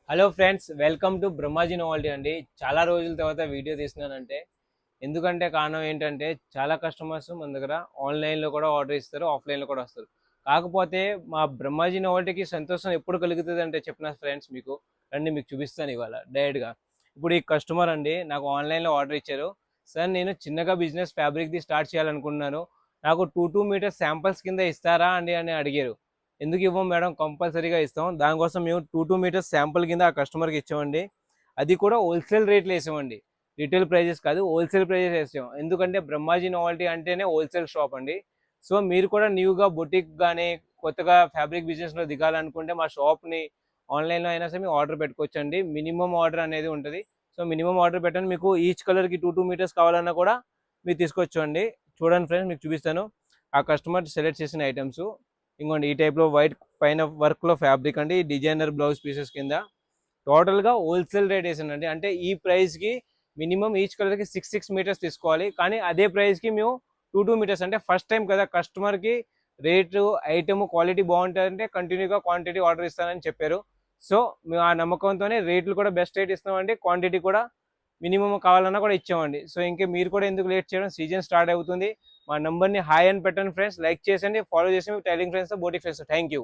Hello friends, welcome to Brahmaji novelty అండి. చాలా రోజుల తర్వాత వీడియో తీస్తున్నానంటే ఎందుకంటే కారణం ఏంటంటే చాలా కస్టమర్స్ మన దగ్గర ఆన్లైన్లో కూడా ఆర్డర్ ఇస్తారు, ఆఫ్లైన్లో కూడా వస్తారు. కాకపోతే మా బ్రహ్మాజీ నోవాలిటీకి సంతోషం ఎప్పుడు కలుగుతుంది అంటే చెప్పిన ఫ్రెండ్స్ మీకు రండి, మీకు చూపిస్తాను ఇవాళ డైరెక్ట్గా. ఇప్పుడు ఈ కస్టమర్ అండి నాకు ఆన్లైన్లో ఆర్డర్ ఇచ్చారు. సార్, నేను చిన్నగా బిజినెస్ ఫ్యాబ్రిక్ది స్టార్ట్ చేయాలనుకుంటున్నాను, నాకు 2 మీటర్స్ శాంపిల్స్ కింద ఇస్తారా అండి అని అడిగారు. ఎందుకు ఇవ్వం మేడం, కంపల్సరీగా ఇస్తాం. దానికోసం మేము 2 మీటర్స్ శాంపుల్ కింద ఆ కస్టమర్కి ఇచ్చామండి. అది కూడా హోల్సేల్ రేట్లు వేసామండి, రిటైల్ ప్రైజెస్ కాదు, హోల్సేల్ ప్రైజెస్ వేసాం. ఎందుకంటే బ్రహ్మాజీ నోవాలిటీ అంటేనే హోల్సేల్ షాప్ అండి. సో మీరు కూడా న్యూగా బొటిక్ కానీ కొత్తగా ఫ్యాబ్రిక్ బిజినెస్లో దిగాలనుకుంటే మా షాప్ని ఆన్లైన్లో అయినా సరే మీరు ఆర్డర్ పెట్టుకోవచ్చండి. మినిమం ఆర్డర్ అనేది ఉంటుంది. సో మినిమం ఆర్డర్ పెట్టండి, మీకు ఈచ్ కలర్కి 2 మీటర్స్ కావాలన్నా కూడా మీరు తీసుకోవచ్చండి. చూడండి ఫ్రెండ్స్, మీకు చూపిస్తాను ఆ కస్టమర్ సెలెక్ట్ చేసిన ఐటమ్స్. ఇంకోండి ఈ టైప్లో వైట్ పైన వర్క్లో ఫ్యాబ్రిక్ అండి, డిజైనర్ బ్లౌజ్ పీసెస్ కింద టోటల్గా హోల్సేల్ రేట్ వేసానండి. అంటే ఈ ప్రైస్కి మినిమం ఈచ్ కలర్కి 6 మీటర్స్ తీసుకోవాలి, కానీ అదే ప్రైస్కి మేము 2 మీటర్స్ అంటే ఫస్ట్ టైం కదా కస్టమర్కి రేటు ఐటమ్ క్వాలిటీ బాగుంటుందంటే కంటిన్యూగా క్వాంటిటీ ఆర్డర్ ఇస్తానని చెప్పారు. సో మేము ఆ నమ్మకంతోనే రేట్లు కూడా బెస్ట్ రేట్ ఇస్తామండి, క్వాంటిటీ కూడా మినిమం కావాలన్నా కూడా ఇచ్చామండి. సో ఇంకే మీరు కూడా ఎందుకు లేట్ చేయడం, సీజన్ స్టార్ట్ అవుతుంది. మా నంబర్ని హాయ్ అని పెట్టండి ఫ్రెండ్స్, లైక్ చేసండి, ఫాలో చేసి tiling friends, boutique friends. Thank you.